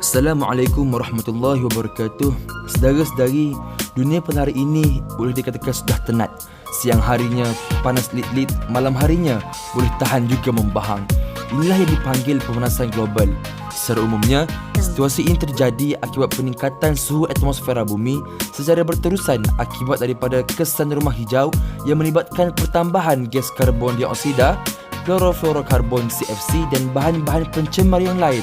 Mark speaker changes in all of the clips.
Speaker 1: Assalamualaikum warahmatullahi wabarakatuh. Saudara-saudari, dunia pada hari ini boleh dikatakan sudah tenat. Siang harinya panas lit-lit, malam harinya boleh tahan juga membahang. Inilah yang dipanggil pemanasan global. Secara umumnya, situasi ini terjadi akibat peningkatan suhu atmosfera bumi secara berterusan akibat daripada kesan rumah hijau yang melibatkan pertambahan gas karbon dioksida, klorofluorokarbon CFC dan bahan-bahan pencemar yang lain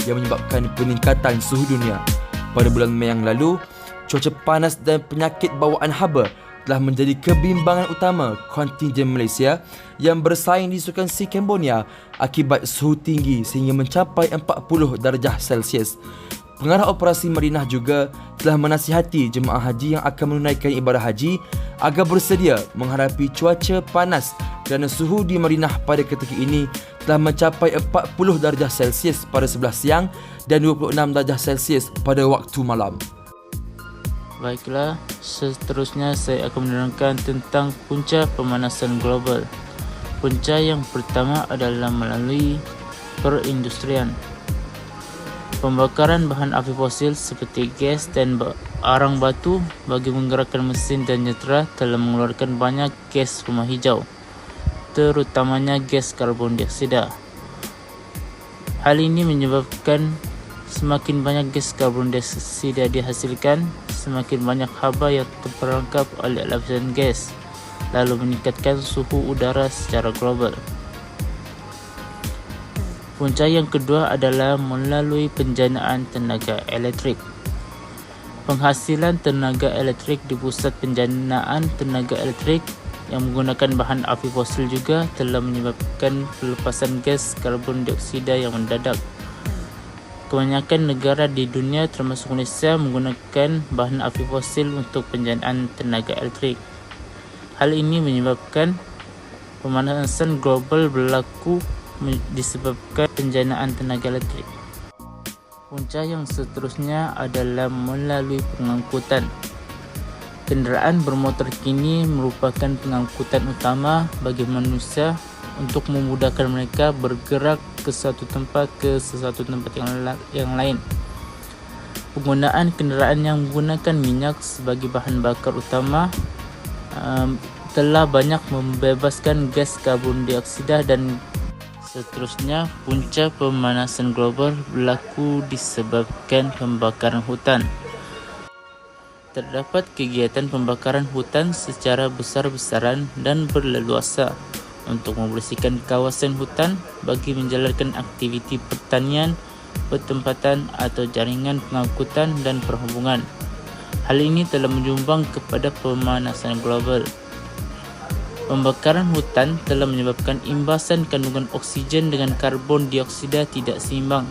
Speaker 1: yang menyebabkan peningkatan suhu dunia. Pada bulan Mei yang lalu, cuaca panas dan penyakit bawaan haba telah menjadi kebimbangan utama kontingen Malaysia yang bersaing di Sukan Sea Cambodia akibat suhu tinggi sehingga mencapai 40 darjah Celsius. Pengarah operasi Madinah juga telah menasihati jemaah haji yang akan menunaikan ibadah haji agar bersedia menghadapi cuaca panas kerana suhu di Madinah pada ketika ini telah mencapai 40 darjah Celsius pada sebelah siang dan 26 darjah Celsius pada waktu malam.
Speaker 2: Baiklah, seterusnya saya akan menerangkan tentang punca pemanasan global. Punca yang pertama adalah melalui perindustrian. Pembakaran bahan api fosil seperti gas dan arang batu bagi menggerakkan mesin dan jentera telah mengeluarkan banyak gas rumah hijau, terutamanya gas karbon dioksida. Hal ini menyebabkan semakin banyak gas karbon dioksida dihasilkan, semakin banyak haba yang terperangkap oleh lapisan gas, lalu meningkatkan suhu udara secara global. Punca yang kedua adalah melalui penjanaan tenaga elektrik. Penghasilan tenaga elektrik di pusat penjanaan tenaga elektrik yang menggunakan bahan api fosil juga telah menyebabkan pelepasan gas karbon dioksida yang mendadak. Kebanyakan negara di dunia termasuk Malaysia menggunakan bahan api fosil untuk penjanaan tenaga elektrik. Hal ini menyebabkan pemanasan global berlaku disebabkan penjanaan tenaga elektrik. Punca yang seterusnya adalah melalui pengangkutan. Kenderaan bermotor kini merupakan pengangkutan utama bagi manusia untuk memudahkan mereka bergerak ke satu tempat ke sesuatu tempat yang lain. Penggunaan kenderaan yang menggunakan minyak sebagai bahan bakar utama telah banyak membebaskan gas karbon dioksida. Dan seterusnya, punca pemanasan global berlaku disebabkan pembakaran hutan. Terdapat kegiatan pembakaran hutan secara besar-besaran dan berleluasa untuk membersihkan kawasan hutan bagi menjalankan aktiviti pertanian, pertempatan atau jaringan pengangkutan dan perhubungan. Hal ini telah menyumbang kepada pemanasan global. Pembakaran hutan telah menyebabkan imbasan kandungan oksigen dengan karbon dioksida tidak seimbang.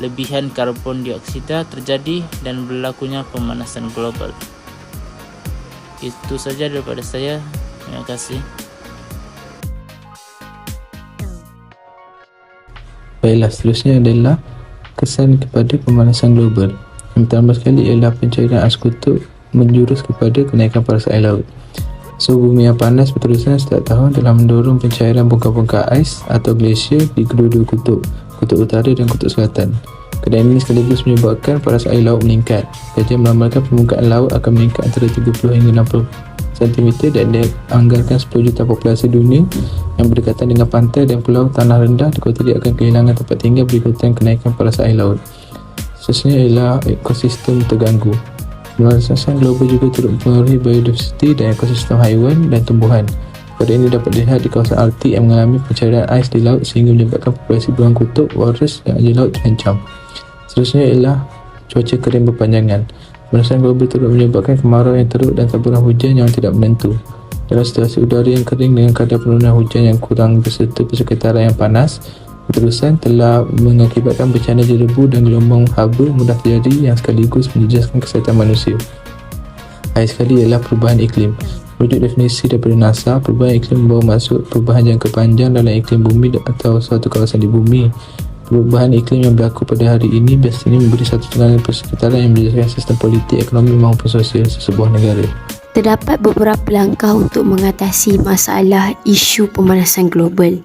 Speaker 2: Lebihan karbon dioksida terjadi dan berlakunya pemanasan global. Itu saja daripada saya. Terima kasih.
Speaker 3: Baiklah, seterusnya adalah kesan kepada pemanasan global. Yang pertama sekali ialah pencairan ais kutub menjurus kepada kenaikan paras air laut. Suhu bumi yang panas berterusan setiap tahun telah mendorong pencairan bongkar-bongkar ais atau glasier di kedua-dua kutub, kutub utara dan kutub selatan. Keadaan ini sekaligus menyebabkan paras air laut meningkat. Kajian meramalkan permukaan laut akan meningkat antara 30 hingga 60 cm dan dianggarkan 10 juta populasi dunia yang berdekatan dengan pantai dan pulau tanah rendah di kota dia akan kehilangan tempat tinggal berikutan kenaikan paras air laut. Seterusnya ialah ekosistem terganggu. Pemanasan global juga turut mempengaruhi biodiversiti dan ekosistem haiwan dan tumbuhan. Pada ini dapat dilihat di kawasan Arktik yang mengalami pencairan ais di laut sehingga menyebabkan populasi burung kutub, walrus dan anjing laut terancam. Seterusnya ialah cuaca kering berpanjangan. Pemanasan global turut menyebabkan kemarau yang teruk dan taburan hujan yang tidak menentu. Dalam situasi udara yang kering dengan kadar penurunan hujan yang kurang berserta persekitaran yang panas, berterusan telah mengakibatkan bencana jerebu dan gelombang haba mudah terjadi yang sekaligus menjejaskan kesihatan manusia. Akhir sekali ialah perubahan iklim. Menurut definisi daripada NASA, perubahan iklim membawa maksud perubahan jangka panjang dalam iklim bumi atau suatu kawasan di bumi. Perubahan iklim yang berlaku pada hari ini biasanya memberi satu tekanan persekitaran yang menjejaskan sistem politik, ekonomi maupun sosial sesebuah negara.
Speaker 4: Terdapat beberapa langkah untuk mengatasi masalah isu pemanasan global.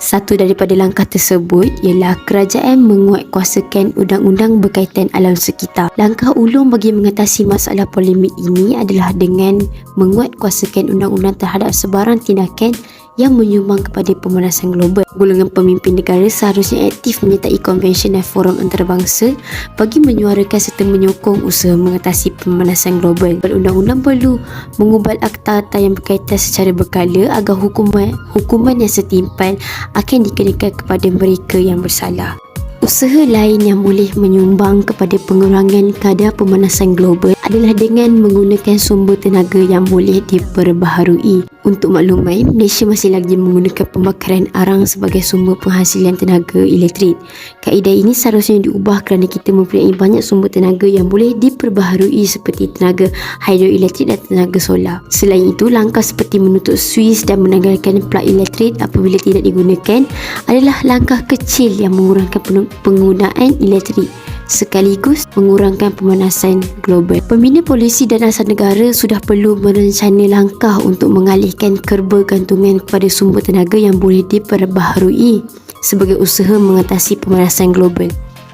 Speaker 4: Satu daripada langkah tersebut ialah kerajaan menguatkuasakan undang-undang berkaitan alam sekitar. Langkah ulung bagi mengatasi masalah polemik ini adalah dengan menguatkuasakan undang-undang terhadap sebarang tindakan yang menyumbang kepada pemanasan global. Golongan pemimpin negara seharusnya aktif menyertai konvensyen dan forum antarabangsa bagi menyuarakan serta menyokong usaha mengatasi pemanasan global. Undang-undang perlu mengubah akta-akta yang berkaitan secara berkala agar hukuman yang setimpal akan dikenakan kepada mereka yang bersalah. Usaha lain yang boleh menyumbang kepada pengurangan kadar pemanasan global adalah dengan menggunakan sumber tenaga yang boleh diperbaharui. Untuk makluman, Malaysia masih lagi menggunakan pembakaran arang sebagai sumber penghasilan tenaga elektrik. Kaedah ini seharusnya diubah kerana kita mempunyai banyak sumber tenaga yang boleh diperbaharui seperti tenaga hidroelektrik dan tenaga solar. Selain itu, langkah seperti menutup suis dan menanggalkan plug elektrik apabila tidak digunakan adalah langkah kecil yang mengurangkan penggunaan elektrik sekaligus mengurangkan pemanasan global. Pembina polisi dan asas negara sudah perlu merencana langkah untuk mengalihkan kebergantungan kepada sumber tenaga yang boleh diperbaharui sebagai usaha mengatasi pemanasan global.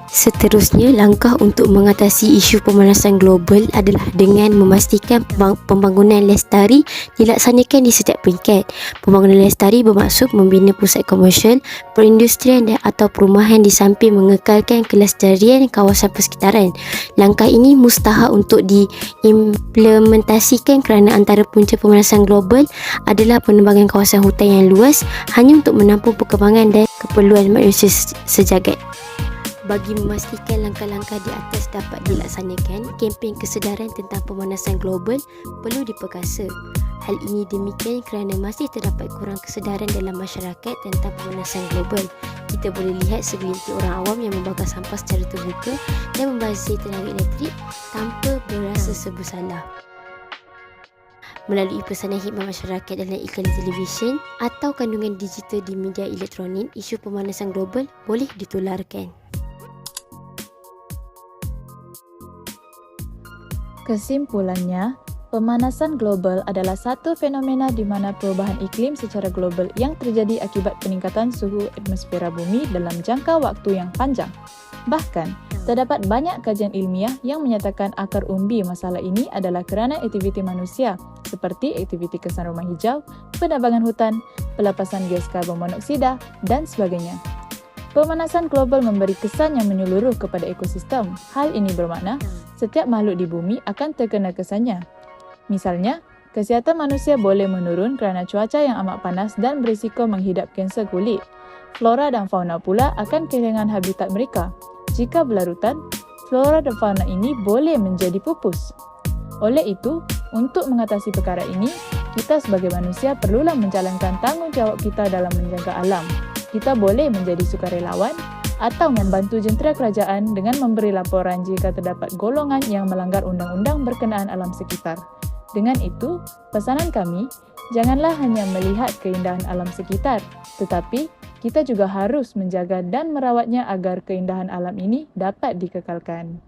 Speaker 4: Seterusnya, langkah untuk mengatasi isu pemanasan global adalah dengan memastikan pembangunan lestari dilaksanakan di setiap peringkat. Pembangunan lestari bermaksud membina pusat komersial, perindustrian atau perumahan di samping mengekalkan kelestarian kawasan persekitaran. Langkah ini mustahak untuk diimplementasikan kerana antara punca pemanasan global adalah penebangan kawasan hutan yang luas hanya untuk menampung perkembangan dan keperluan manusia sejagat. Bagi memastikan langkah-langkah di atas dapat dilaksanakan, kempen kesedaran tentang pemanasan global perlu diperkasa. Hal ini demikian kerana masih terdapat kurang kesedaran dalam masyarakat tentang pemanasan global. Kita boleh lihat segelintir orang awam yang membakar sampah secara terbuka dan membazir tenaga elektrik tanpa berasa bersalah. Melalui pesanan khidmat masyarakat dalam iklan televisyen atau kandungan digital di media elektronik, isu pemanasan global boleh ditularkan.
Speaker 5: Kesimpulannya, pemanasan global adalah satu fenomena di mana perubahan iklim secara global yang terjadi akibat peningkatan suhu atmosfera bumi dalam jangka waktu yang panjang. Bahkan, terdapat banyak kajian ilmiah yang menyatakan akar umbi masalah ini adalah kerana aktiviti manusia seperti aktiviti kesan rumah hijau, penebangan hutan, pelepasan gas karbon monoksida, dan sebagainya. Pemanasan global memberi kesan yang menyeluruh kepada ekosistem. Hal ini bermakna setiap makhluk di bumi akan terkena kesannya. Misalnya, kesihatan manusia boleh menurun kerana cuaca yang amat panas dan berisiko menghidap kanser kulit. Flora dan fauna pula akan kehilangan habitat mereka. Jika berlarutan, flora dan fauna ini boleh menjadi pupus. Oleh itu, untuk mengatasi perkara ini, kita sebagai manusia perlulah menjalankan tanggungjawab kita dalam menjaga alam. Kita boleh menjadi sukarelawan atau membantu jentera kerajaan dengan memberi laporan jika terdapat golongan yang melanggar undang-undang berkenaan alam sekitar. Dengan itu, pesanan kami, janganlah hanya melihat keindahan alam sekitar, tetapi kita juga harus menjaga dan merawatnya agar keindahan alam ini dapat dikekalkan.